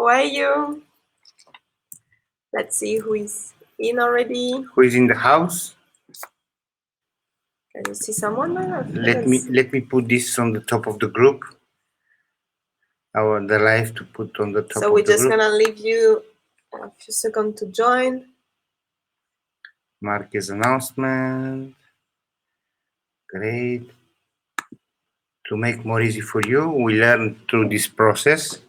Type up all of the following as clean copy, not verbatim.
How are you? Let's see who is in already. Who is in the house? Can you see someone? Let me put this on the top of the group. The live to put on the top of the group. So we're just gonna leave you a few seconds to join. Marquez announcement. Great. To make more easy for you, we learn through this process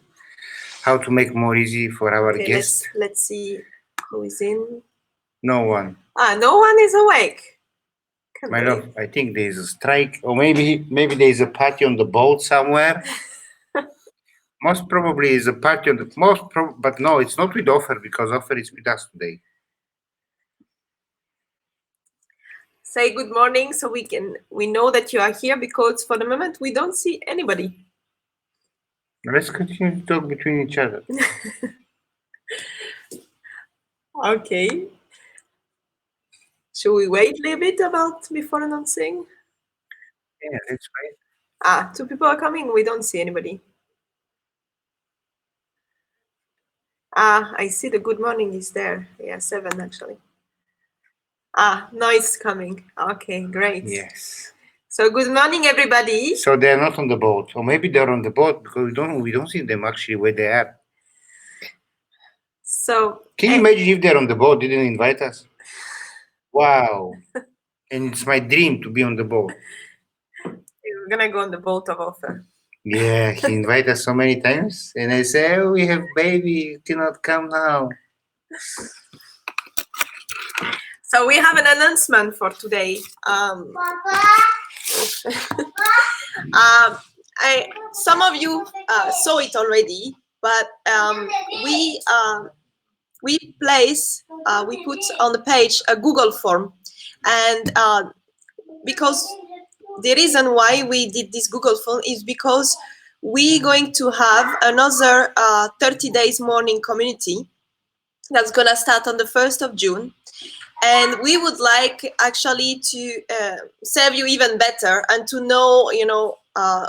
how to make more easy for our guests. Let's see who is in. No one. No one is awake. My love, I think there is a strike, or maybe there is a party on the boat somewhere. Most probably is a party on the but no, it's not with Ofer because Ofer is with us today. Say good morning so we know that you are here, because for the moment we don't see anybody. Let's continue to talk between each other. Okay. Should we wait a little bit before announcing? Yeah, let's wait. 2 people are coming. We don't see anybody. I see the good morning is there. Yeah, 7 actually. Now it's coming. Okay, great. Yes. So good morning, everybody. So they're not on the boat, or maybe they're on the boat because we don't see them actually where they are. So can you imagine if they're on the boat, didn't invite us? Wow. And it's my dream to be on the boat. We're gonna go on the boat of Ofer. Yeah, he invited us so many times, and I say, "Oh, we have baby, you cannot come now." So we have an announcement for today. Some of you saw it already, but we put on the page a Google form, and because the reason why we did this Google form is because we're going to have another 30 days morning community that's gonna start on the 1st of June. And we would like actually to serve you even better and to know,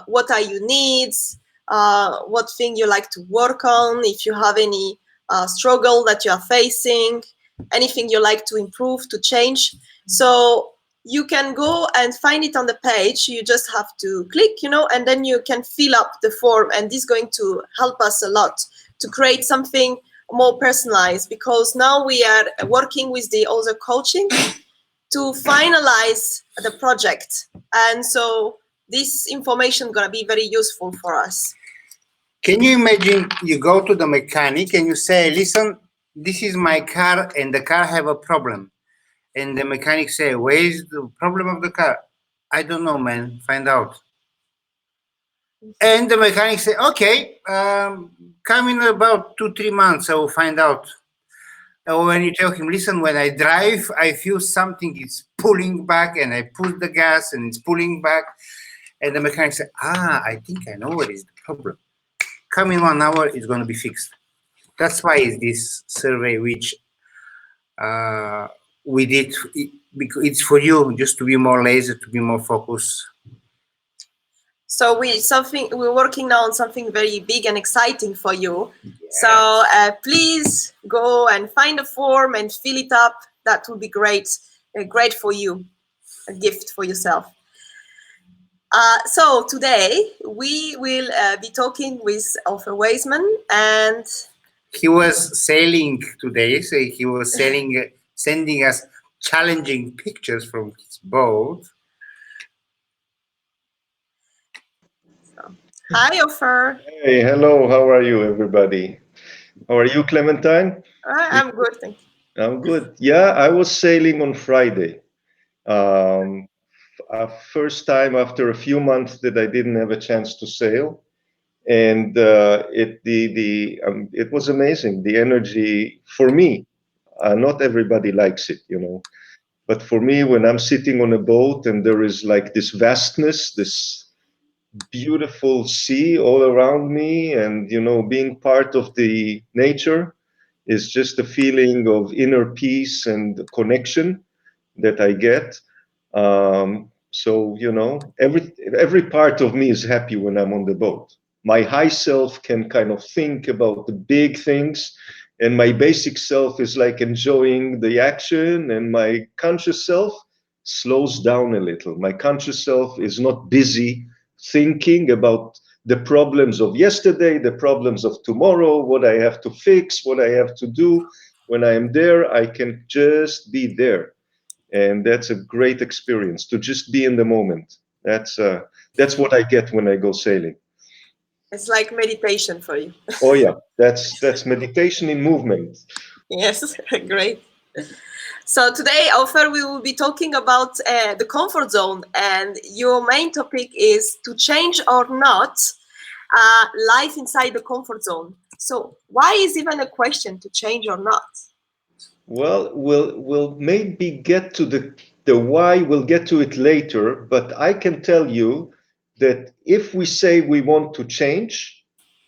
what are your needs, what thing you like to work on, if you have any struggle that you are facing, anything you like to improve, to change. So you can go and find it on the page. You just have to click, and then you can fill up the form, and this is going to help us a lot to create something more personalized, because now we are working with the other coaching to finalize the project, and so this information is going to be very useful for us. Can you imagine you go to the mechanic and you say, "Listen, this is my car and the car have a problem," and the mechanic say, "Where is the problem of the car?" "I don't know, man, find out." And the mechanic say, "Okay, come in about 2-3 months, I will find out." Or when you tell him, "Listen, when I drive, I feel something is pulling back, and I push the gas and it's pulling back." And the mechanic say, "I think I know what is the problem. Come in 1 hour, it's going to be fixed." That's why is this survey which we did, because it's for you just to be more laser, to be more focused. So we're working now on something very big and exciting for you. Yes. So please go and find a form and fill it up. That would be great, great for you, a gift for yourself. So today we will be talking with Ofer Weissmann, and he was sailing today, so he was sending us challenging pictures from his boat. Hi, Ofer. Hey, hello. How are you, everybody? How are you, Clementine? I'm good, thank you. I'm good. Yeah, I was sailing on Friday. First time after a few months that I didn't have a chance to sail, and it was amazing. The energy for me. Not everybody likes it, but for me, when I'm sitting on a boat and there is like this vastness, this beautiful sea all around me, and being part of the nature is just a feeling of inner peace and connection that I get. So every part of me is happy when I'm on the boat. my high self can kind of think about the big things, and my basic self is like enjoying the action, and my conscious self slows down a little. My conscious self is not busy thinking about the problems of yesterday, the problems of tomorrow, what I have to fix, what I have to do. When I am there, I can just be there. And that's a great experience to just be in the moment. That's what I get when I go sailing. It's like meditation for you. Oh yeah, that's meditation in movement. Yes, great. So today, Ofer, we will be talking about the comfort zone, and your main topic is to change or not life inside the comfort zone. So why is even a question to change or not? Well, we'll maybe get to the why. We'll get to it later, but I can tell you that if we say we want to change,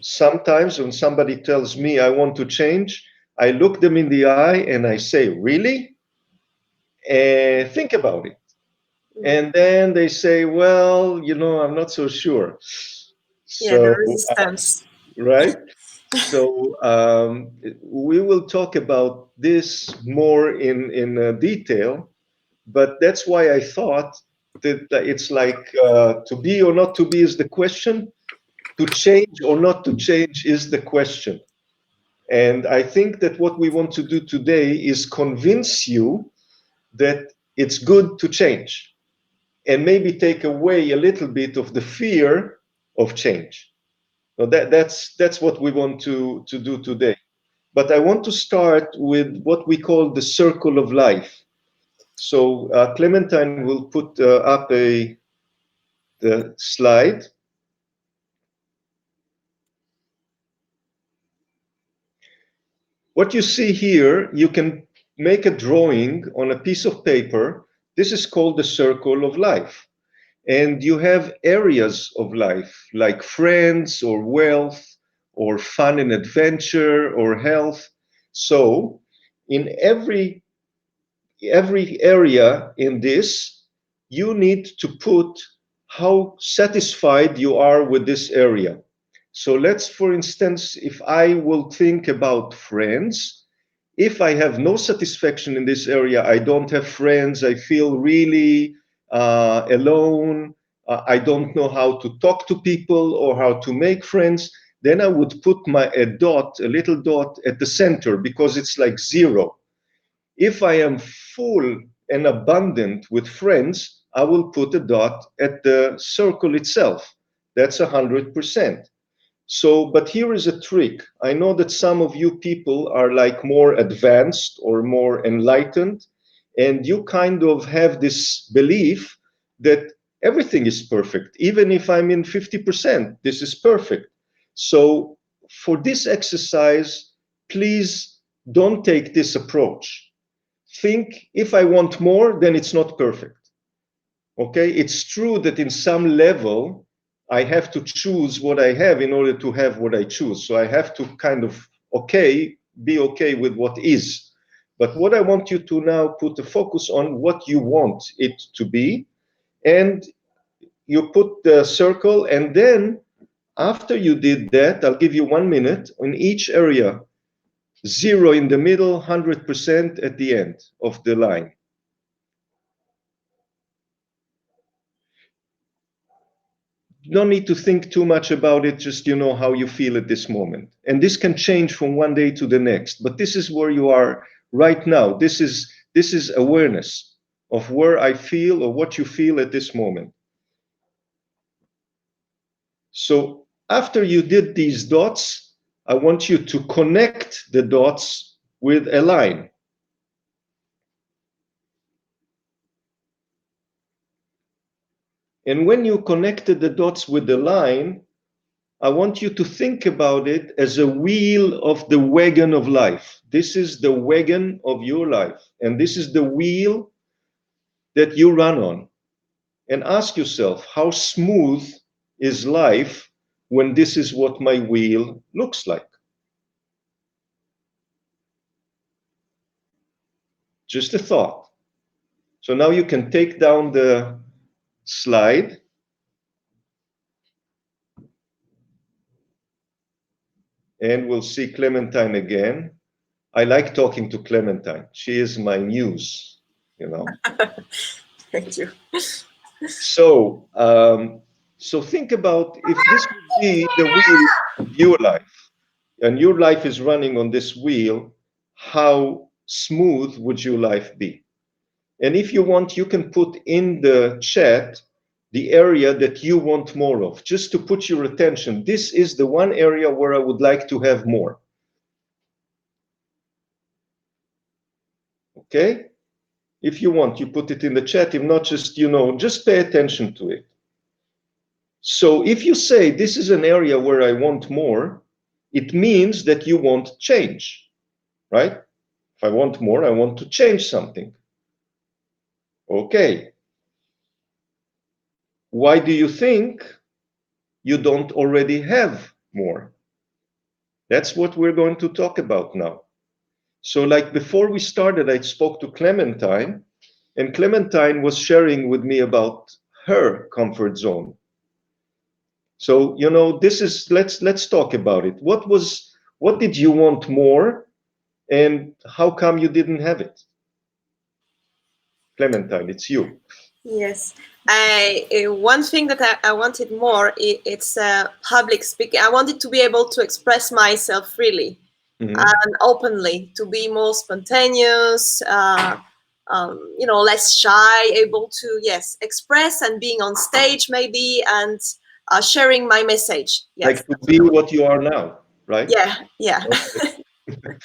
sometimes when somebody tells me I want to change, I look them in the eye and I say, "Really?" And think about it. And then they say, "Well, I'm not so sure." Yeah, the So, resistance. right? So we will talk about this more in detail, but that's why I thought that it's like to be or not to be is the question, to change or not to change is the question. And I think that what we want to do today is convince you that it's good to change and maybe take away a little bit of the fear of change. So that's what we want to do today. But I want to start with what we call the circle of life. So Clementine will put up the slide. What you see here, you can make a drawing on a piece of paper. This is called the circle of life. And you have areas of life like friends or wealth or fun and adventure or health. So in every area in this, you need to put how satisfied you are with this area. So let's, for instance, if I will think about friends, if I have no satisfaction in this area, I don't have friends, I feel really alone, I don't know how to talk to people or how to make friends, then I would put a little dot at the center because it's like 0. If I am full and abundant with friends, I will put a dot at the circle itself. That's 100%. So, but here is a trick. I know that some of you people are like more advanced or more enlightened, and you kind of have this belief that everything is perfect. Even if I'm in 50%, this is perfect. So, for this exercise, please don't take this approach. Think if I want more, then it's not perfect. Okay, it's true that in some level I have to choose what I have in order to have what I choose. So I have to kind of be okay with what is. But what I want you to now put the focus on what you want it to be, and you put the circle, and then after you did that, I'll give you 1 minute on each area. 0 in the middle, 100% at the end of the line. No need to think too much about it, just how you feel at this moment. And this can change from one day to the next, but this is where you are right now. This is awareness of where I feel or what you feel at this moment. So after you did these dots, I want you to connect the dots with a line. And when you connected the dots with the line, I want you to think about it as a wheel of the wagon of life. This is the wagon of your life, and this is the wheel that you run on. And ask yourself, how smooth is life when this is what my wheel looks like? Just a thought. So now you can take down the slide. and we'll see Clementine again. I like talking to Clementine. She is my muse, you know. Thank you. So, so think about if this would be the wheel of your life, and your life is running on this wheel, how smooth would your life be? And if you want, you can put in the chat the area that you want more of, just to put your attention. This is the one area where I would like to have more. Okay? If you want, you put it in the chat. If not, just, you know, just pay attention to it. So if you say this is an area where I want more, it means that you want change, right? If I want more, I want to change something. Okay. Why do you think you don't already have more? That's what we're going to talk about now. So like before we started, I spoke to Clementine, and Clementine was sharing with me about her comfort zone. So, you know, this is, let's talk about it. What did you want more, and how come you didn't have it? Clementine, it's you. Yes. One thing that I wanted more, it's public speaking. I wanted to be able to express myself freely and openly, to be more spontaneous, you know, less shy, able to, yes, express and being on stage maybe, and sharing my message. Yes. Like to be what you are now, right? Yeah, yeah. Okay.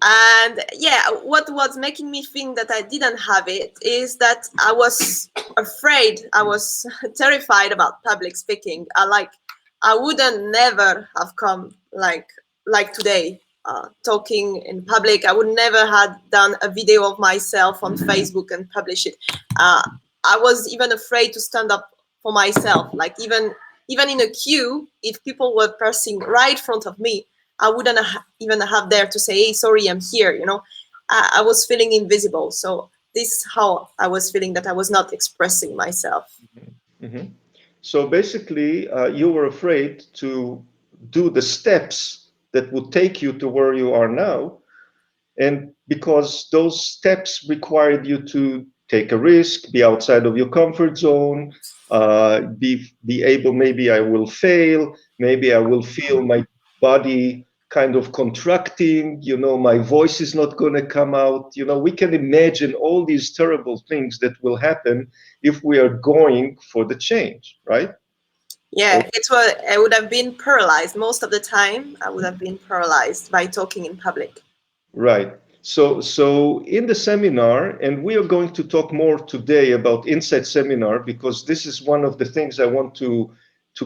And yeah, what was making me think that I didn't have it is that I was afraid, I was terrified about public speaking. I wouldn't never have come like today, talking in public. I would never have done a video of myself on Facebook and publish it. I was even afraid to stand up for myself. Like even in a queue, if people were passing right in front of me, I wouldn't even have there to say, hey, sorry, I'm here, you know. I was feeling invisible. So this is how I was feeling, that I was not expressing myself. So basically, you were afraid to do the steps that would take you to where you are now. And because those steps required you to take a risk, be outside of your comfort zone, be able, maybe I will fail, maybe I will feel my body kind of contracting, you know, my voice is not going to come out. You know, we can imagine all these terrible things that will happen if we are going for the change, right? Yeah, Okay. it's what I would have been paralyzed most of the time. I would have been paralyzed by talking in public. Right. So in the seminar, and we are going to talk more today about Insight Seminar, because this is one of the things I want to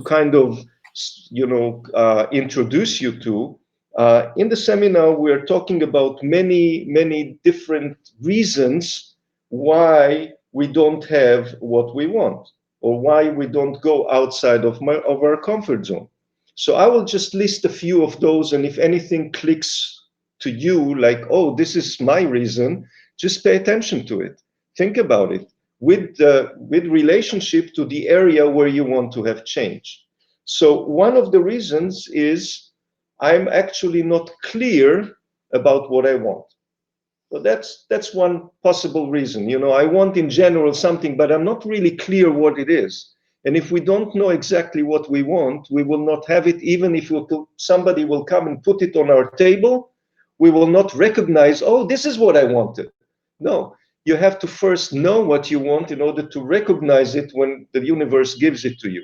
kind of, you know, introduce you to. In the seminar, we're talking about many different reasons why we don't have what we want, or why we don't go outside of our comfort zone. So I will just list a few of those, and if anything clicks to you like, oh, this is my reason, just pay attention to it. Think about it with relationship to the area where you want to have change. So one of the reasons is I'm actually not clear about what I want. So that's one possible reason. You know, I want in general something, but I'm not really clear what it is. And if we don't know exactly what we want, we will not have it. Even if somebody will come and put it on our table, we will not recognize, oh, this is what I wanted. No, you have to first know what you want in order to recognize it when the universe gives it to you.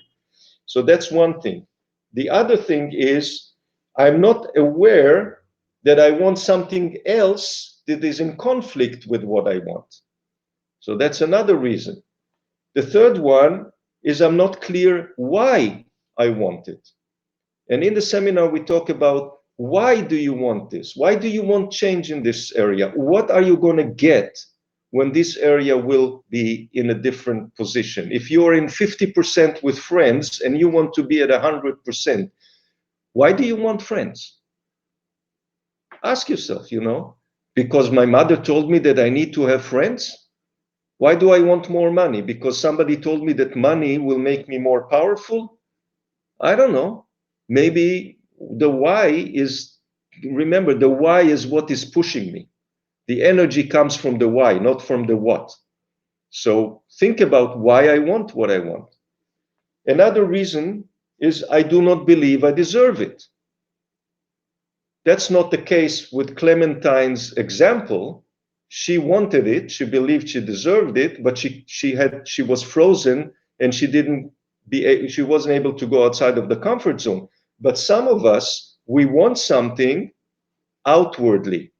So that's one thing. The other thing is, I'm not aware that I want something else that is in conflict with what I want. So that's another reason. The third one is I'm not clear why I want it. And in the seminar, we talk about, why do you want this? Why do you want change in this area? What are you going to get when this area will be in a different position? If you're in 50% with friends and you want to be at 100%, why do you want friends? Ask yourself, you know, because my mother told me that I need to have friends? Why do I want more money? Because somebody told me that money will make me more powerful? I don't know. Maybe the why is, remember, the why is what is pushing me. The energy comes from the why, not from the what. So think about why I want what I want. Another reason is I do not believe I deserve it. That's not the case with Clementine's example. She wanted it, she believed she deserved it, but she was frozen and she wasn't able to go outside of the comfort zone. But some of us, we want something outwardly.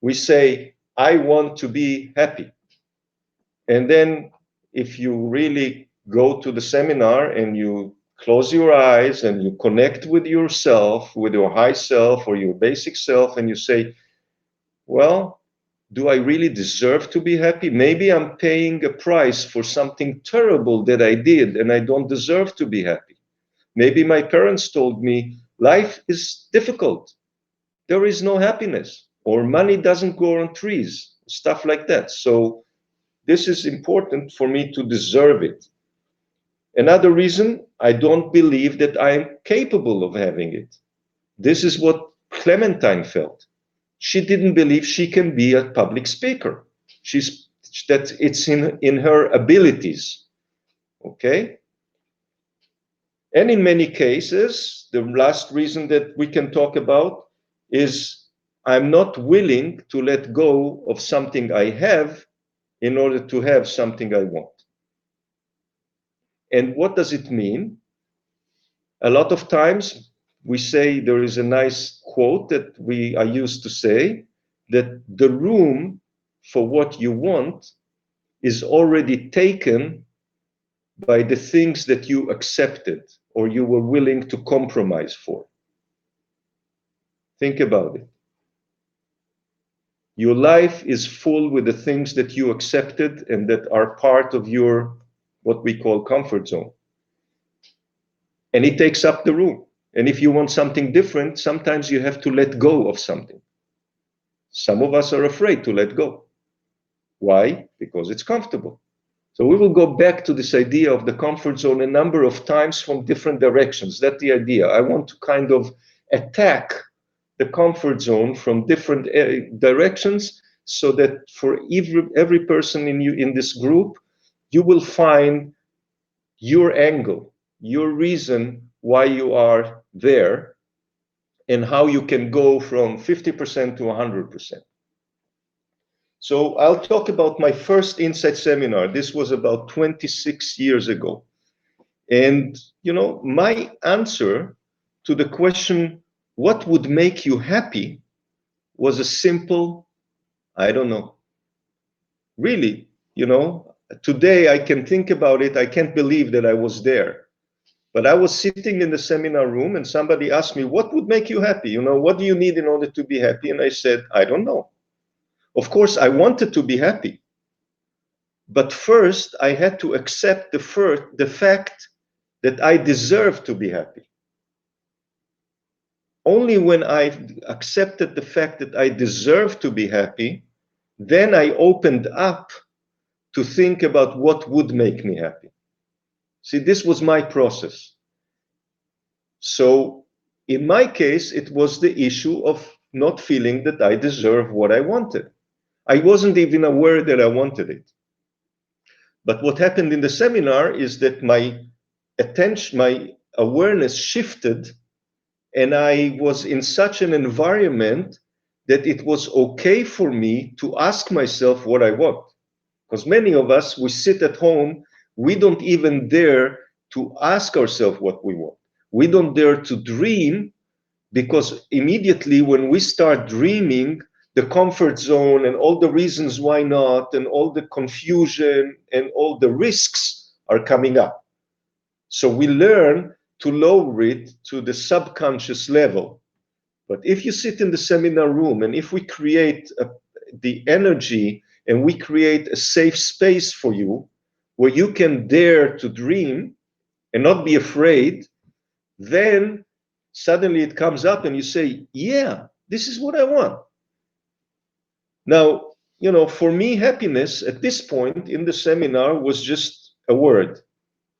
We say, I want to be happy. And then if you really go to the seminar and you close your eyes and you connect with yourself, with your high self or your basic self, and you say, well, do I really deserve to be happy? Maybe I'm paying a price for something terrible that I did and I don't deserve to be happy. Maybe my parents told me life is difficult. There is no happiness, or money doesn't grow on trees, stuff like that. So this is important for me to deserve it. Another reason, I don't believe that I am capable of having it. This is what Clementine felt. She didn't believe she can be a public speaker. That it's in her abilities. Okay? And in many cases, the last reason that we can talk about is I'm not willing to let go of something I have in order to have something I want. And what does it mean? A lot of times we say, there is a nice quote that I used to say, that the room for what you want is already taken by the things that you accepted or you were willing to compromise for. Think about it. Your life is full with the things that you accepted and that are part of your, what we call, comfort zone. And it takes up the room. And if you want something different, sometimes you have to let go of something. Some of us are afraid to let go. Why? Because it's comfortable. So we will go back to this idea of the comfort zone a number of times from different directions. That's the idea. I want to kind of attack the comfort zone from different directions, so that for every person in this group, you will find your angle, your reason why you are there, and how you can go from 50% to 100%. So I'll talk about my first Insight seminar. This was about 26 years ago. And, you know, my answer to the question, what would make you happy, was a simple, I don't know. Really, you know, today I can think about it. I can't believe that I was there. But I was sitting in the seminar room and somebody asked me, what would make you happy? You know, what do you need in order to be happy? And I said, I don't know. Of course, I wanted to be happy. But first, I had to accept the fact that I deserve to be happy. Only when I accepted the fact that I deserve to be happy, then I opened up to think about what would make me happy. See, this was my process. So in my case, it was the issue of not feeling that I deserve what I wanted. I wasn't even aware that I wanted it. But what happened in the seminar is that my attention, my awareness shifted, and I was in such an environment that it was okay for me to ask myself what I want. Because many of us, we sit at home, we don't even dare to ask ourselves what we want. We don't dare to dream, because immediately when we start dreaming, the comfort zone and all the reasons why not, and all the confusion and all the risks are coming up. So we learn to lower it to the subconscious level. But if you sit in the seminar room and if we create the energy and we create a safe space for you where you can dare to dream and not be afraid, then suddenly it comes up and you say, yeah, this is what I want. Now, you know, for me, happiness at this point in the seminar was just a word.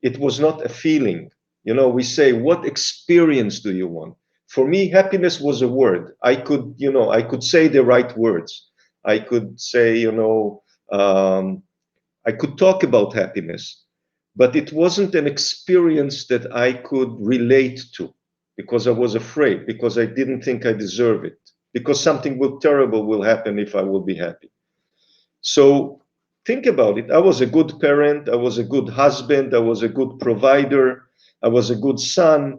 It was not a feeling. You know, we say, what experience do you want? For me, happiness was a word. I could say the right words. I could say, I could talk about happiness, but it wasn't an experience that I could relate to because I was afraid, because I didn't think I deserve it, because something terrible will happen if I will be happy. So think about it. I was a good parent. I was a good husband. I was a good provider. I was a good son.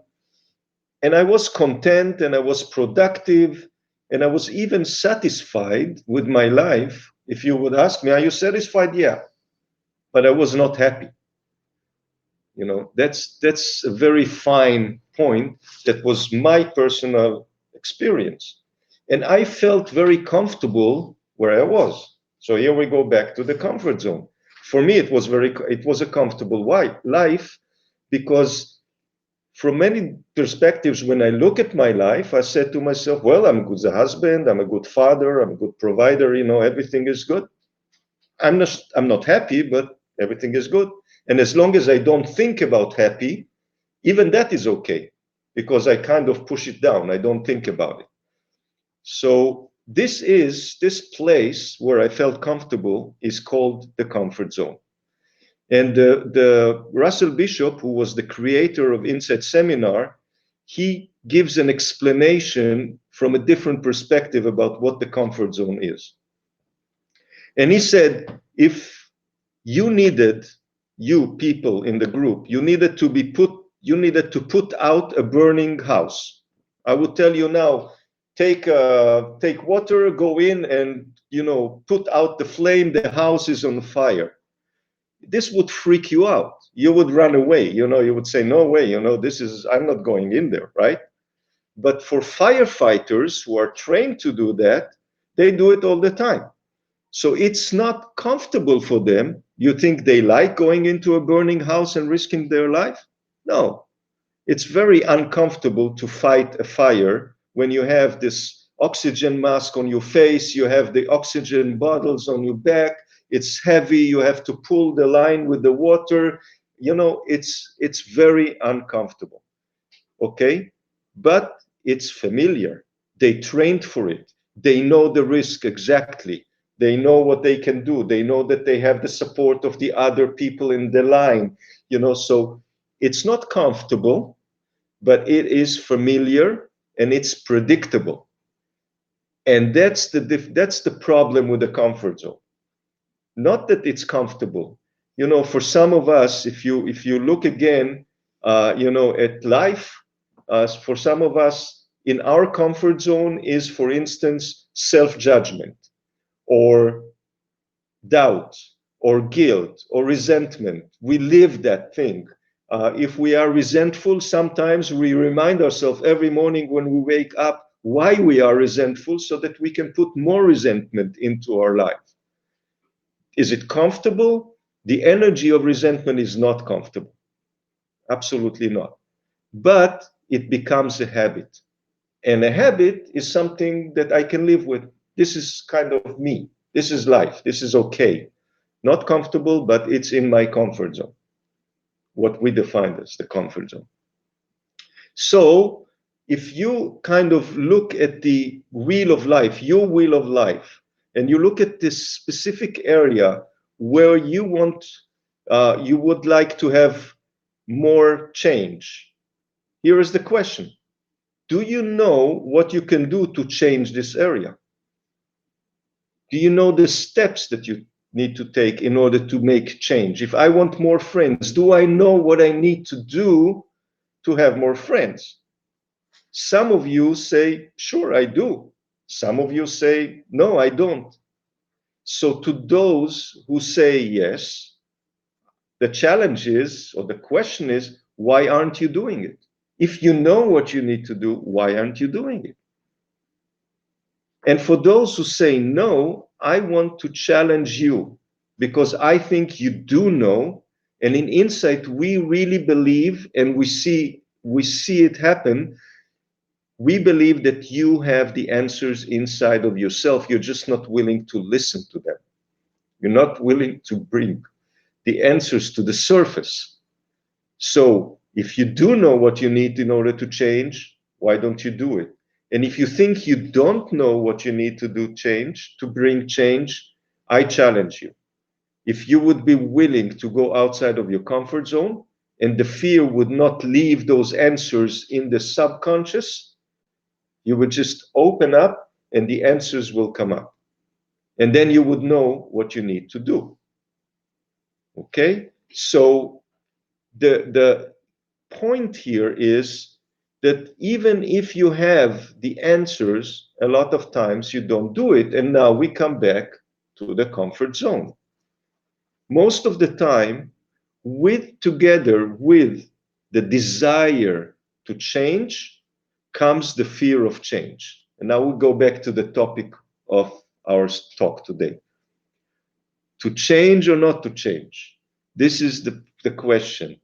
And I was content and I was productive and I was even satisfied with my life. If you would ask me, are you satisfied? Yeah. But I was not happy. That's a very fine point. That was my personal experience. And I felt very comfortable where I was. So here we go back to the comfort zone. For me, it was a comfortable life, because from many perspectives, when I look at my life, I said to myself, well, I'm a good husband, I'm a good father, I'm a good provider, everything is good. I'm not happy, but everything is good. And as long as I don't think about happy, even that is okay, because I kind of push it down. I don't think about it. So this place where I felt comfortable is called the comfort zone. And the Russell Bishop, who was the creator of Insight Seminar, he gives an explanation from a different perspective about what the comfort zone is. And he said, if you people in the group, you needed to put out a burning house. I would tell you now, take water, go in and, put out the flame, the house is on fire. This would freak you out. You would run away, you would say, no way, I'm not going in there, right? But for firefighters who are trained to do that, they do it all the time. So it's not comfortable for them. You think they like going into a burning house and risking their life? No. It's very uncomfortable to fight a fire when you have this oxygen mask on your face, you have the oxygen bottles on your back, it's heavy, you have to pull the line with the water. It's very uncomfortable. Okay? But it's familiar. They trained for it. They know the risk exactly. They know what they can do. They know that they have the support of the other people in the line. So it's not comfortable, but it is familiar and it's predictable. And that's the problem with the comfort zone. Not that it's comfortable. For some of us, if you look again, at life, for some of us, in our comfort zone is, for instance, self-judgment or doubt or guilt or resentment. We live that thing. If we are resentful, sometimes we remind ourselves every morning when we wake up why we are resentful, so that we can put more resentment into our life. Is it comfortable? The energy of resentment is not comfortable. Absolutely not. But it becomes a habit. And a habit is something that I can live with. This is kind of me. This is life. This is okay. Not comfortable, but it's in my comfort zone. What we define as the comfort zone. So if you kind of look at the wheel of life, your wheel of life, and you look at this specific area where you would like to have more change, here is the question. Do you know what you can do to change this area? Do you know the steps that you need to take in order to make change? If I want more friends, do I know what I need to do to have more friends? Some of you say, sure, I do. Some of you say, no, I don't. So to those who say yes, the challenge is, or the question is, why aren't you doing it? If you know what you need to do, why aren't you doing it? And for those who say no, I want to challenge you, because I think you do know. And in Insight, we really believe, and we see it happen. We believe that you have the answers inside of yourself. You're just not willing to listen to them. You're not willing to bring the answers to the surface. So if you do know what you need in order to change, Why don't you do it? And if you think you don't know what you need to do to bring change, I challenge you. If you would be willing to go outside of your comfort zone and the fear would not leave those answers in the subconscious, you would just open up and the answers will come up. And then you would know what you need to do. Okay? So the point here is that even if you have the answers, a lot of times you don't do it. And now we come back to the comfort zone. Most of the time, together with the desire to change comes the fear of change. And now we go back to the topic of our talk today. To change or not to change? This is the question.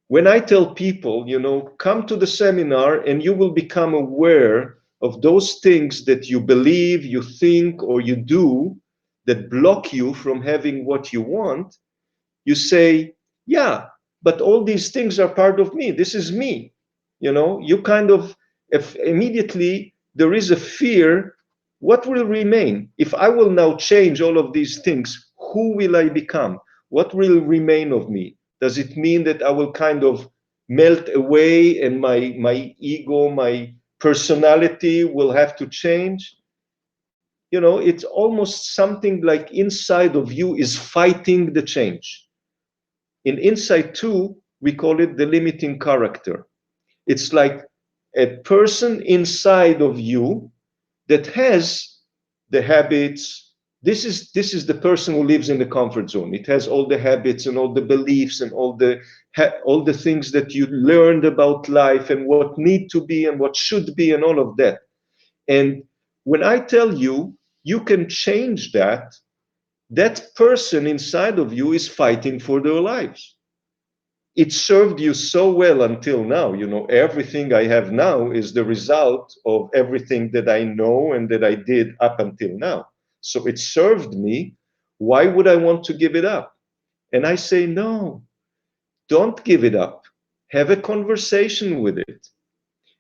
When I tell people, come to the seminar and you will become aware of those things that you believe, you think, or you do that block you from having what you want, you say, yeah, but all these things are part of me. This is me. You kind of, if immediately there is a fear, what will remain? If I will now change all of these things, who will I become? What will remain of me? Does it mean that I will kind of melt away and my ego, my personality will have to change? It's almost something like inside of you is fighting the change. In Insight 2, we call it the limiting character. It's like a person inside of you that has the habits. This is the person who lives in the comfort zone. It has all the habits and all the beliefs and all the things that you learned about life and what need to be and what should be and all of that. And when I tell you, you can change that, that person inside of you is fighting for their lives. It served you so well until now. Everything I have now is the result of everything that I know and that I did up until now. So it served me. Why would I want to give it up? And I say, no, don't give it up. Have a conversation with it.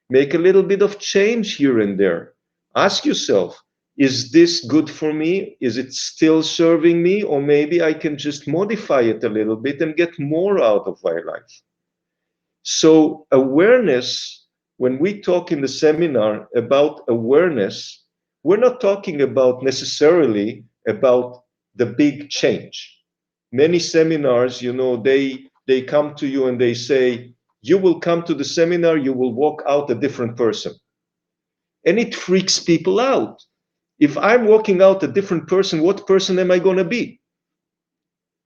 Make a little bit of change here and there. Ask yourself, is this good for me? Is it still serving me? Or maybe I can just modify it a little bit and get more out of my life. So awareness, when we talk in the seminar about awareness, we're not talking about necessarily about the big change. Many seminars, they come to you and they say, you will come to the seminar, you will walk out a different person. And it freaks people out. If I'm walking out a different person, what person am I going to be?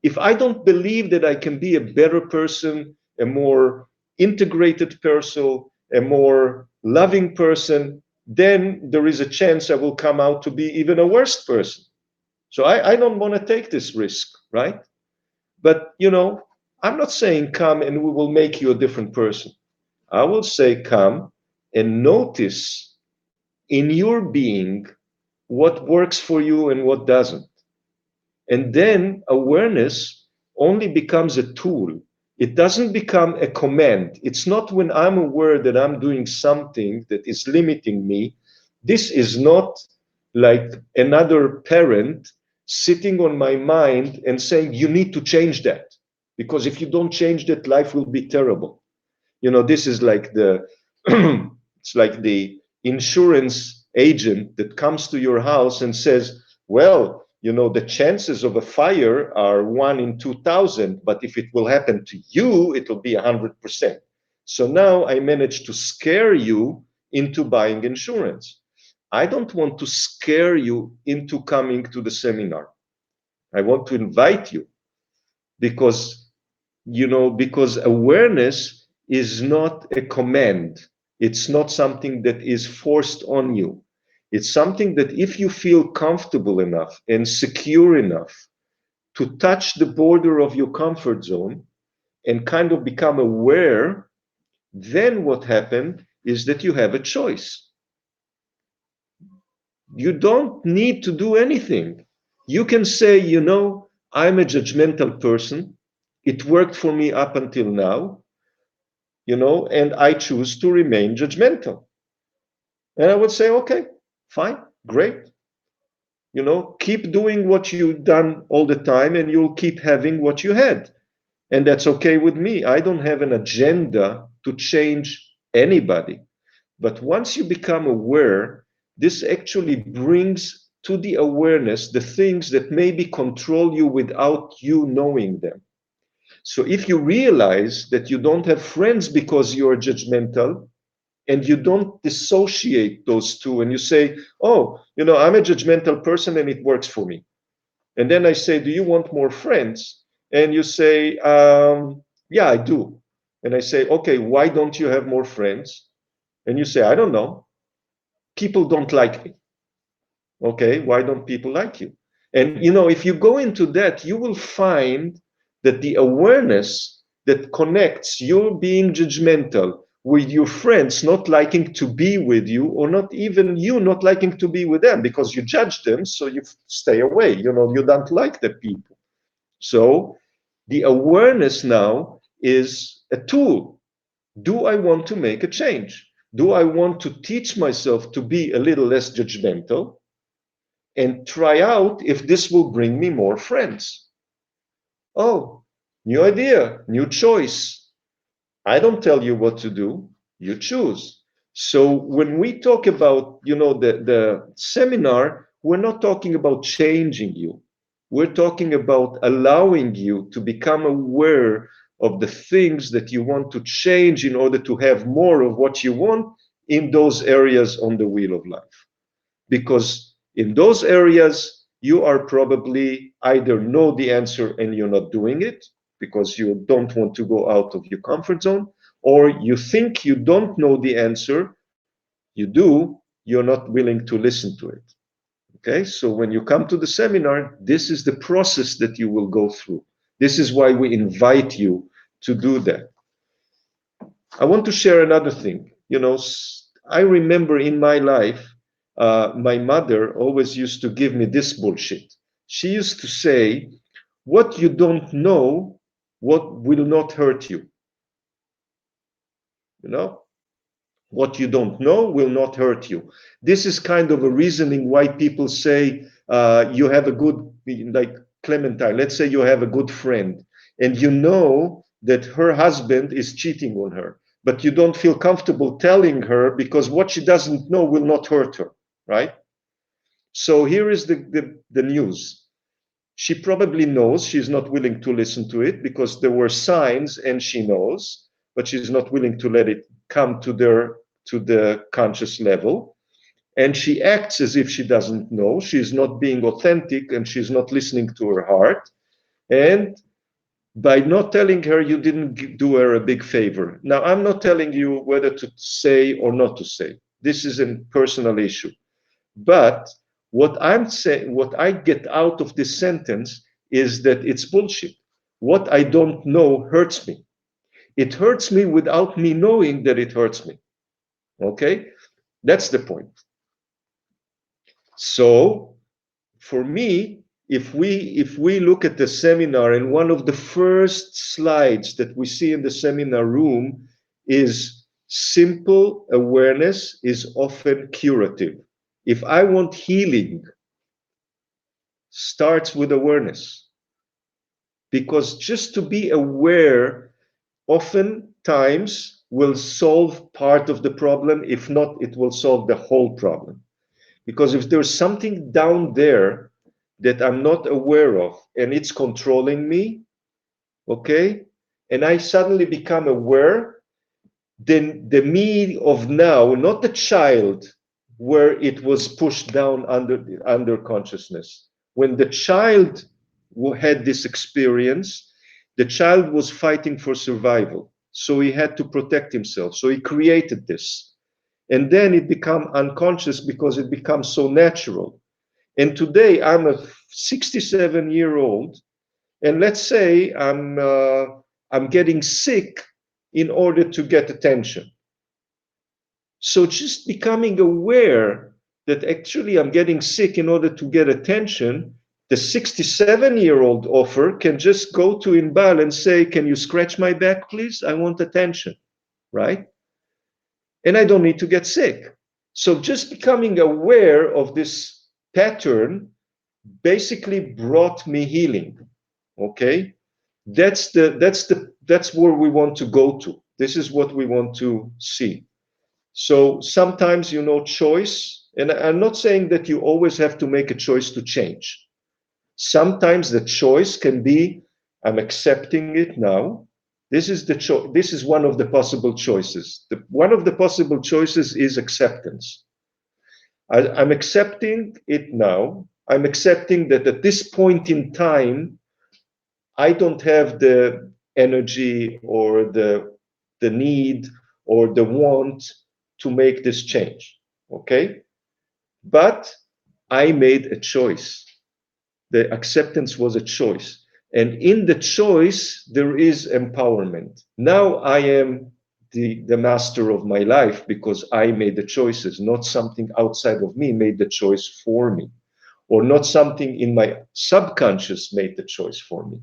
If I don't believe that I can be a better person, a more integrated person, a more loving person, then there is a chance I will come out to be even a worse person. So I don't want to take this risk, right? But, I'm not saying come and we will make you a different person. I will say come and notice in your being what works for you and what doesn't. And then awareness only becomes a tool. It doesn't become a command. It's not when I'm aware that I'm doing something that is limiting me. This is not like another parent sitting on my mind and saying, you need to change that. Because if you don't change that, life will be terrible. This is like it's like the insurance agent that comes to your house and says, well, the chances of a fire are 1 in 2,000, but if it will happen to you, it will be 100%. So now I managed to scare you into buying insurance. I don't want to scare you into coming to the seminar. I want to invite you because awareness is not a command. It's not something that is forced on you. It's something that if you feel comfortable enough and secure enough to touch the border of your comfort zone and kind of become aware, then what happened is that you have a choice. You don't need to do anything. You can say, I'm a judgmental person. It worked for me up until now. and I choose to remain judgmental. And I would say, okay, fine, great. Keep doing what you've done all the time, and you'll keep having what you had. And that's okay with me. I don't have an agenda to change anybody. But once you become aware, this actually brings to the awareness the things that maybe control you without you knowing them. So if you realize that you don't have friends because you're judgmental, and you don't dissociate those two, and you say, oh, I'm a judgmental person and it works for me. And then I say, do you want more friends? And you say, yeah, I do. And I say, okay, why don't you have more friends? And you say, I don't know. People don't like me. Okay, why don't people like you? And if you go into that, you will find that the awareness that connects your being judgmental with your friends not liking to be with you, or not even you not liking to be with them because you judge them, so you stay away. You don't like the people. So the awareness now is a tool. Do I want to make a change? Do I want to teach myself to be a little less judgmental and try out if this will bring me more friends? Oh, new idea, new choice. I don't tell you what to do, you choose. So when we talk about, the seminar, we're not talking about changing you. We're talking about allowing you to become aware of the things that you want to change in order to have more of what you want in those areas on the wheel of life. Because in those areas, you are probably either know the answer and you're not doing it because you don't want to go out of your comfort zone, or you think you don't know the answer, you do, you're not willing to listen to it. Okay, so when you come to the seminar, this is the process that you will go through. This is why we invite you to do that. I want to share another thing. I remember in my life, my mother always used to give me this bullshit. She used to say, what you don't know, what will not hurt you. You know, what you don't know will not hurt you. This is kind of a reasoning why people say you have a good, like Clementine, let's say you have a good friend and you know that her husband is cheating on her, but you don't feel comfortable telling her because what she doesn't know will not hurt her, right? So here is the news. She probably knows, she's not willing to listen to it because there were signs and she knows, but she's not willing to let it come to the conscious level. And she acts as if she doesn't know. She's not being authentic and she's not listening to her heart. And by not telling her, you didn't do her a big favor. Now, I'm not telling you whether to say or not to say. This is a personal issue. But what I'm saying, what I get out of this sentence is that it's bullshit. What I don't know hurts me. It hurts me without me knowing that it hurts me. Okay? That's the point. So for me, if we look at the seminar, and one of the first slides that we see in the seminar room is simple awareness is often curative. If I want healing, starts with awareness. Because just to be aware oftentimes will solve part of the problem. If not, it will solve the whole problem. Because if there's something down there that I'm not aware of and it's controlling me, okay, and I suddenly become aware, then the me of now, not the child where it was pushed down under consciousness. When the child had this experience, the child was fighting for survival. So he had to protect himself. So he created this. And then it became unconscious because it becomes so natural. And today I'm a 67-year-old, and let's say I'm getting sick in order to get attention. So just becoming aware that actually I'm getting sick in order to get attention, the 67-year-old Ofer can just go to Inbal and say, can you scratch my back, please? I want attention. right? And I don't need to get sick. So just becoming aware of this pattern basically brought me healing. Okay, that's where we want to go to. This is what we want to see. So sometimes, choice, and I'm not saying that you always have to make a choice to change. Sometimes the choice can be, I'm accepting it now. This is one of the possible choices. One of the possible choices is acceptance. I'm accepting it now. I'm accepting that at this point in time, I don't have the energy or the need or the want to make this change. Okay? But I made a choice. The acceptance was a choice. And in the choice, there is empowerment. Now I am the master of my life because I made the choices, not something outside of me made the choice for me, or not something in my subconscious made the choice for me.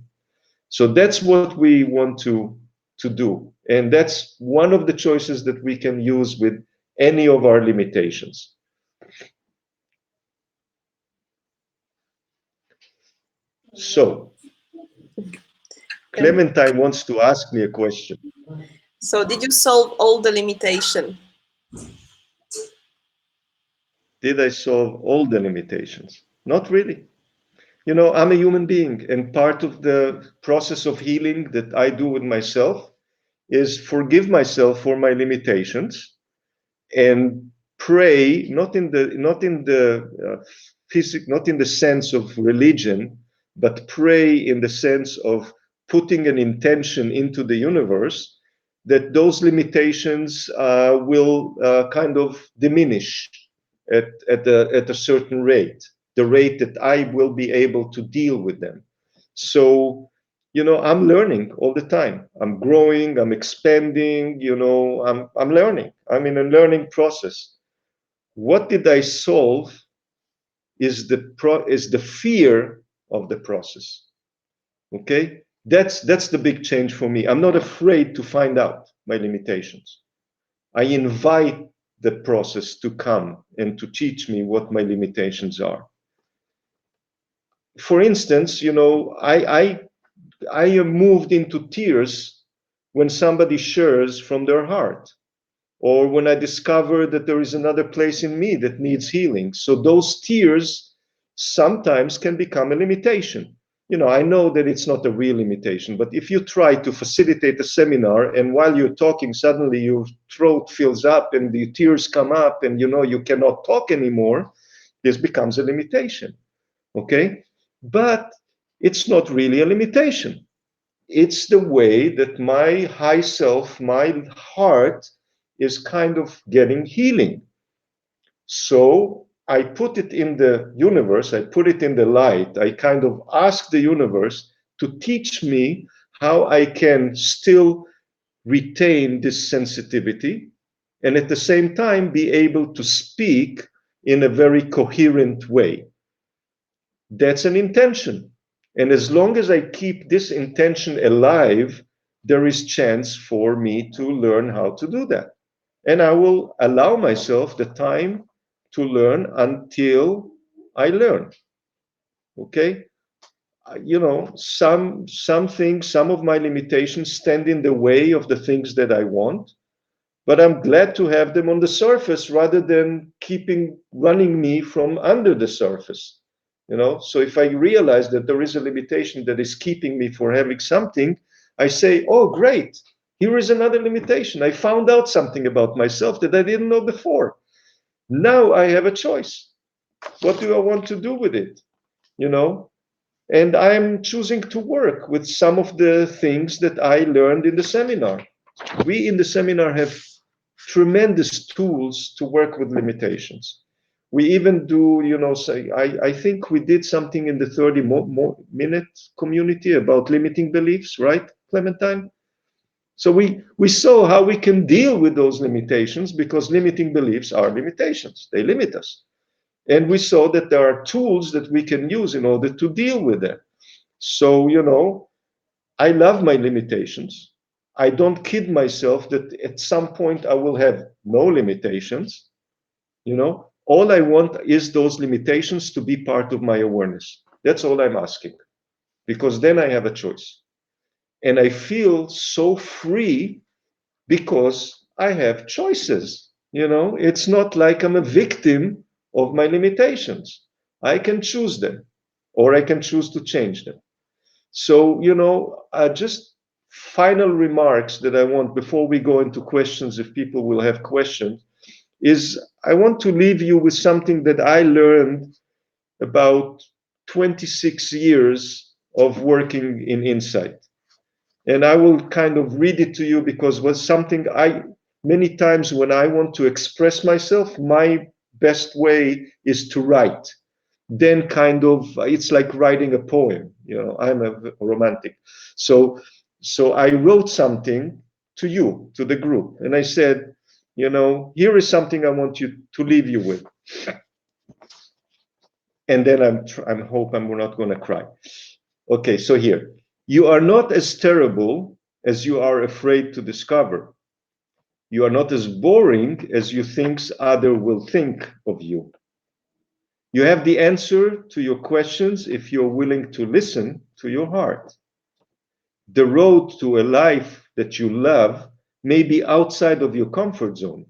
So that's what we want to do. And that's one of the choices that we can use with any of our limitations. So Clementine wants to ask me a question. So did you solve all the limitation? Did I solve all the limitations? Not really. I'm a human being, and part of the process of healing that I do with myself is forgive myself for my limitations and pray, not in the sense of religion, but pray in the sense of putting an intention into the universe that those limitations will kind of diminish at a certain rate, the rate that I will be able to deal with them. So, I'm learning all the time. I'm growing, I'm expanding, I'm learning. I'm in a learning process. What did I solve is the fear of the process. Okay? That's the big change for me. I'm not afraid to find out my limitations. I invite the process to come and to teach me what my limitations are. For instance, I am moved into tears when somebody shares from their heart, or when I discover that there is another place in me that needs healing. So those tears sometimes can become a limitation. I know that it's not a real limitation, but if you try to facilitate a seminar and while you're talking, suddenly your throat fills up and the tears come up and you cannot talk anymore, this becomes a limitation. Okay? But it's not really a limitation. It's the way that my high self, my heart, is kind of getting healing. So I put it in the universe, I put it in the light, I kind of ask the universe to teach me how I can still retain this sensitivity and at the same time be able to speak in a very coherent way. That's an intention. And as long as I keep this intention alive, there is chance for me to learn how to do that. And I will allow myself the time to learn until I learn. Okay? Some things, some of my limitations stand in the way of the things that I want, but I'm glad to have them on the surface rather than keeping running me from under the surface. So if I realize that there is a limitation that is keeping me for having something, I say, oh, great, here is another limitation. I found out something about myself that I didn't know before. Now I have a choice. What do I want to do with it? And I'm choosing to work with some of the things that I learned in the seminar. We in the seminar have tremendous tools to work with limitations. We even do, say, I think we did something in the 30-minute community about limiting beliefs, right, Clementine? So we saw how we can deal with those limitations because limiting beliefs are limitations. They limit us. And we saw that there are tools that we can use in order to deal with them. So, I love my limitations. I don't kid myself that at some point I will have no limitations. You know, all I want is those limitations to be part of my awareness. That's all I'm asking, because then I have a choice. And I feel so free because I have choices. You know, it's not like I'm a victim of my limitations. I can choose them, or I can choose to change them. So, you know, just final remarks that I want before we go into questions, if people will have questions, is I want to leave you with something that I learned about 26 years of working in Insight. And I will kind of read it to you because it was something many times when I want to express myself, my best way is to write. Then kind of, it's like writing a poem. You know, I'm a romantic. So I wrote something to you, to the group. And I said, you know, here is something I want you to leave you with. And then I'm hope I'm not going to cry. Okay, so here. You are not as terrible as you are afraid to discover. You are not as boring as you think others will think of you. You have the answer to your questions if you're willing to listen to your heart. The road to a life that you love may be outside of your comfort zone,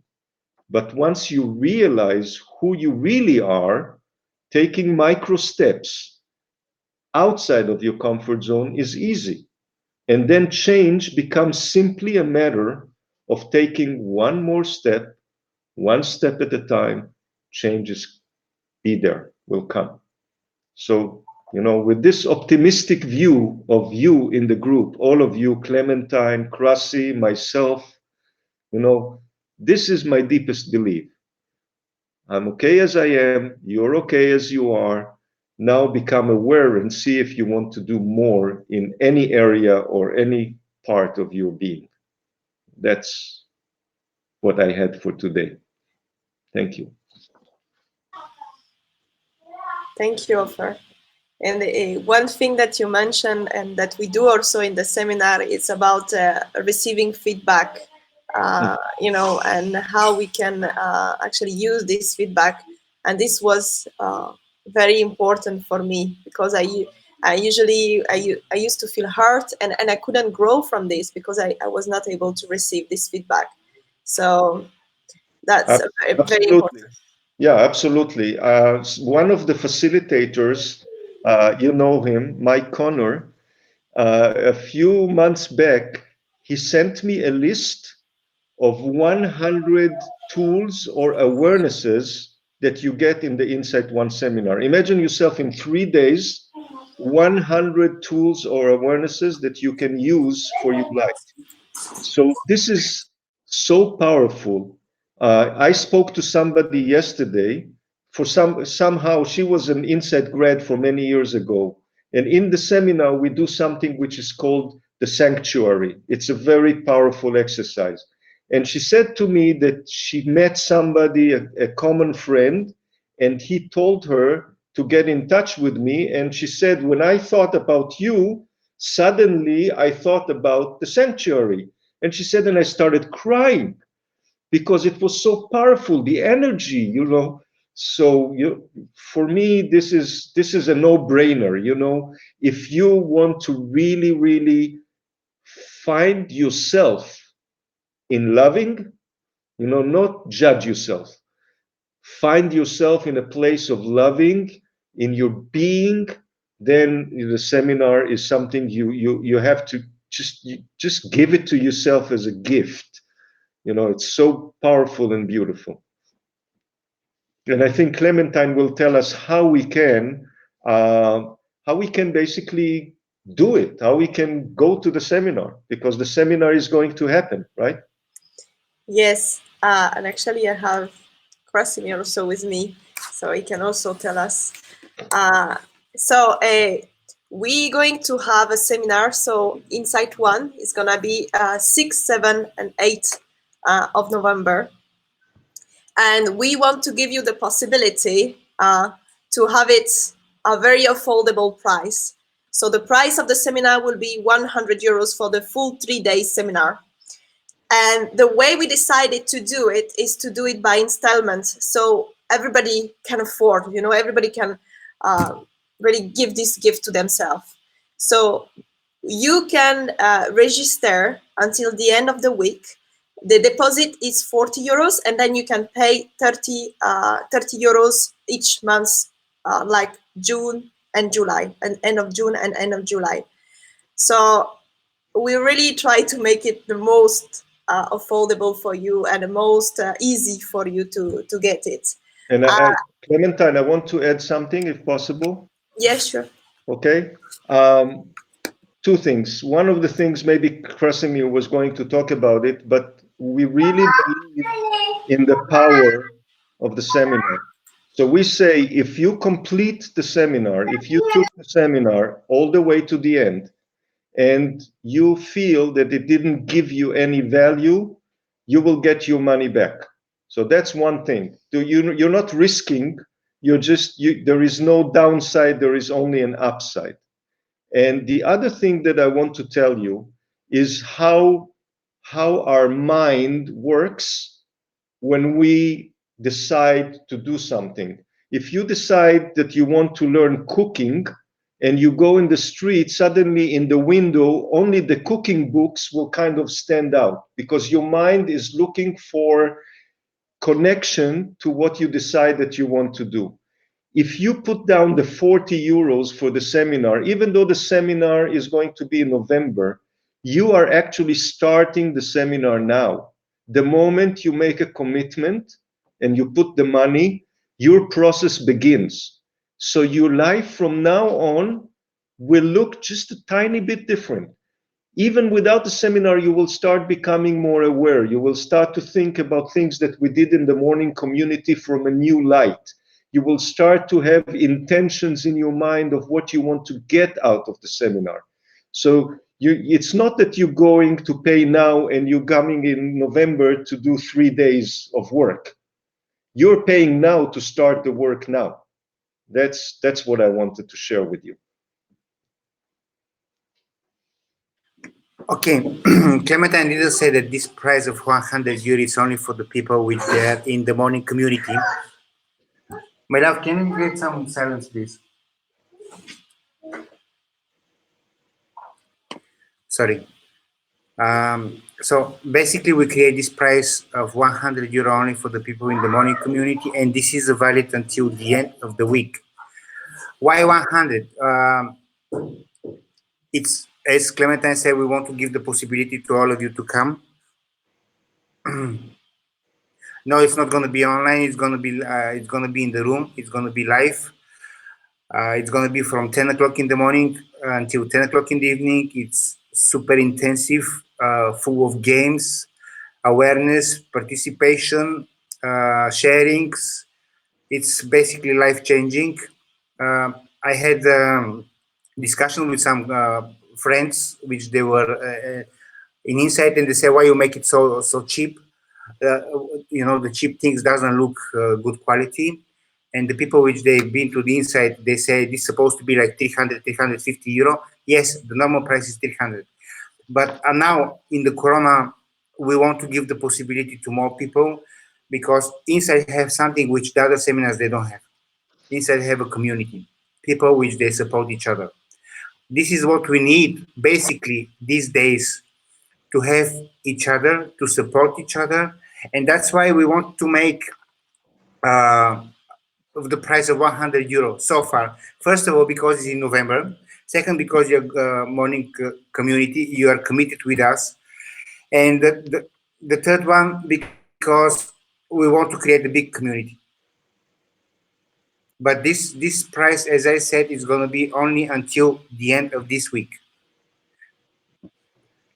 but once you realize who you really are, taking micro steps outside of your comfort zone is easy. And then change becomes simply a matter of taking one more step, one step at a time. Changes be there, will come. So, you know, with this optimistic view of you in the group, all of you, Clementine, Krasi, myself, you know, this is my deepest belief. I'm okay as I am, you're okay as you are. Now become aware and see if you want to do more in any area or any part of your being. That's what I had for today. Thank you. Thank you, Ofer. And one thing that you mentioned and that we do also in the seminar is about receiving feedback, you know, and how we can actually use this feedback. And this was very important for me because I used to feel hurt and I couldn't grow from this because I was not able to receive this feedback. So that's very, very Absolutely. important. Yeah, absolutely. One of the facilitators, you know him, Mike Connor, a few months back, he sent me a list of 100 tools or awarenesses that you get in the Insight One seminar. Imagine yourself in 3 days, 100 tools or awarenesses that you can use for your life. So this is so powerful. I spoke to somebody yesterday. Somehow she was an Insight grad for many years ago, and in the seminar we do something which is called the sanctuary. It's a very powerful exercise. And she said to me that she met somebody, a common friend, and he told her to get in touch with me. And she said, when I thought about you, suddenly I thought about the sanctuary. And she said, and I started crying because it was so powerful, the energy, you know. So for me, this is a no-brainer, you know. If you want to really, really find yourself in loving, you know, not judge yourself. Find yourself in a place of loving in your being, then the seminar is something you have to just give it to yourself as a gift. You know, it's so powerful and beautiful. And I think Clementine will tell us how we can basically do it, how we can go to the seminar, because the seminar is going to happen, right? Yes, and actually I have Krasimir also with me, so he can also tell us. We're going to have a seminar. So Insight One is gonna be 6, 7, and 8 of November, and we want to give you the possibility to have it a very affordable price. So the price of the seminar will be 100 euros for the full 3-day seminar. And the way we decided to do it is to do it by installments. So everybody can afford, everybody can really give this gift to themselves. So you can register until the end of the week. The deposit is 40 euros, and then you can pay 30 euros each month, like June and July, and end of June and end of July. So we really try to make it the most affordable for you and the most easy for you to get it. And Clementine, I want to add something, if possible. Yeah, sure. Okay. Two things. One of the things, maybe Krasimir was going to talk about it, but we really believe in the power of the seminar. So we say, if you complete the seminar, if you took the seminar all the way to the end, and you feel that it didn't give you any value, you will get your money back. So that's one thing. You're not risking, there is no downside, there is only an upside. And the other thing that I want to tell you is how our mind works when we decide to do something. If you decide that you want to learn cooking and you go in the street, suddenly in the window, only the cooking books will kind of stand out because your mind is looking for connection to what you decide that you want to do. If you put down the 40 euros for the seminar, even though the seminar is going to be in November, you are actually starting the seminar now. The moment you make a commitment and you put the money, your process begins. So your life from now on will look just a tiny bit different. Even without the seminar, you will start becoming more aware. You will start to think about things that we did in the morning community from a new light. You will start to have intentions in your mind of what you want to get out of the seminar. So it's not that you're going to pay now and you're coming in November to do 3 days of work. You're paying now to start the work now. That's what I wanted to share with you. Okay, Clementine didn't say that this price of 100 euros is only for the people which they are in the morning community. My love, can you get some silence, please? Sorry. So basically, we create this price of 100 euro only for the people in the morning community, and this is valid until the end of the week. Why 100? It's, as Clementine said, we want to give the possibility to all of you to come. No, it's not going to be online. It's going to be in the room. It's going to be live. It's going to be from 10 o'clock in the morning until 10 o'clock in the evening. It's super intensive, full of games, awareness, participation, sharings. It's basically life-changing. I had discussion with some friends, which they were in Insight, and they say, "Why you make it so cheap? The cheap things doesn't look good quality." And the people which they've been to the Insight, they say this is supposed to be like 300, 350 euro. Yes, the normal price is 300. But now in the Corona, we want to give the possibility to more people because Insight have something which the other seminars they don't have. Insight have a community, people which they support each other. This is what we need basically these days, to have each other, to support each other. And that's why we want to make the price of 100 euros so far. First of all, because it's in November. Second, because your morning community, you are committed with us. And the third one, because we want to create a big community. But this price, as I said, is going to be only until the end of this week.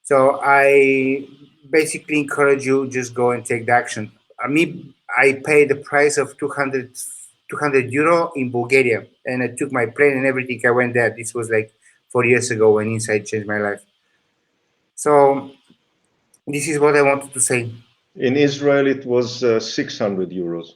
So I basically encourage you, just go and take the action. I paid the price of 200 euro in Bulgaria, and I took my plane and everything. I went there. This was like 4 years ago when Insight changed my life. So this is what I wanted to say. In Israel, it was 600 euros.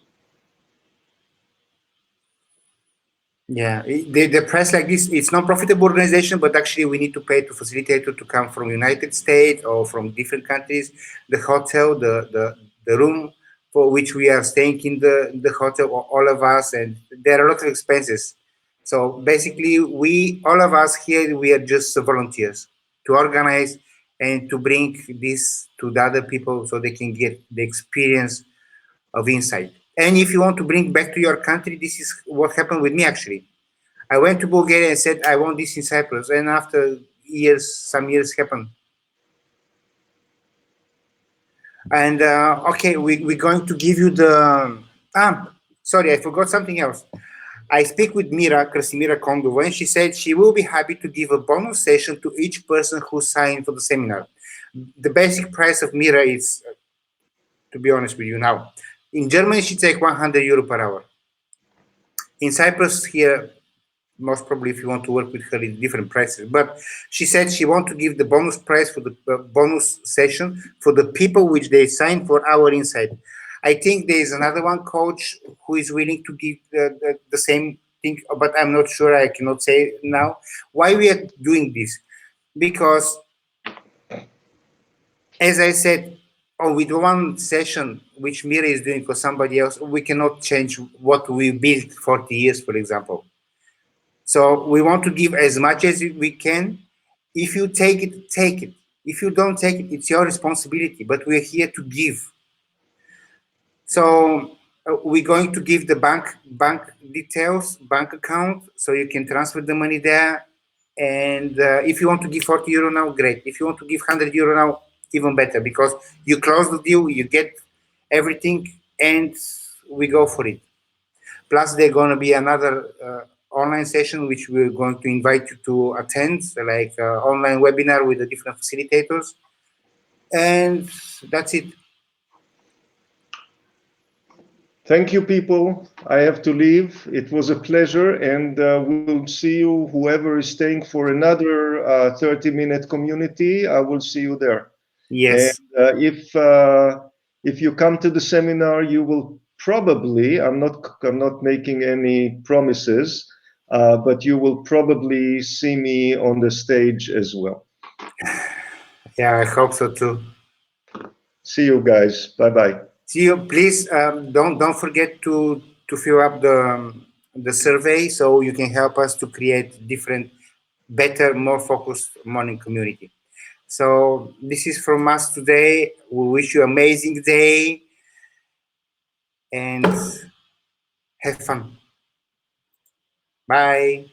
Yeah, the press like this, it's non-profitable organization, but actually we need to pay to facilitator to come from United States or from different countries, the hotel, the room for which we are staying in the hotel, all of us, and there are a lot of expenses. So basically, we all of us here, we are just volunteers to organize and to bring this to the other people so they can get the experience of insight. And if you want to bring back to your country, this is what happened with me actually. I went to Bulgaria and said I want this in Cyprus, and after years, some years happened. And okay, we're going to give you the. Sorry, I forgot something else. I speak with Mira, Krasimira Kondova, and she said she will be happy to give a bonus session to each person who signed for the seminar. The basic price of Mira is, to be honest with you now, in Germany she takes 100 euro per hour. In Cyprus here, most probably if you want to work with her in different prices, but she said she want to give the bonus price for the bonus session for the people which they sign for our insight. I think there is another one coach who is willing to give the same thing, but I'm not sure, I cannot say now why we are doing this, because as I said, with one session which Mira is doing for somebody else, we cannot change what we built 40 years, for example. So we want to give as much as we can. If you take it, take it. If you don't take it, it's your responsibility. But we're here to give. So we're going to give the bank details, bank account, so you can transfer the money there. And if you want to give 40 euro now, great. If you want to give 100 euro now, even better, because you close the deal, you get everything, and we go for it. Plus, there's going to be another online session which we're going to invite you to attend, like online webinar with the different facilitators. And that's it. Thank you, people. I have to leave. It was a pleasure, and we'll see you, whoever is staying for another 30-minute community. I will see you there. Yes. And if you come to the seminar, you will probably, I'm not making any promises, but you will probably see me on the stage as well. Yeah, I hope so too. See you guys. Bye-bye. See you. Please don't forget to fill up the survey so you can help us to create different, better, more focused morning community. So this is from us today. We wish you an amazing day and have fun. Bye.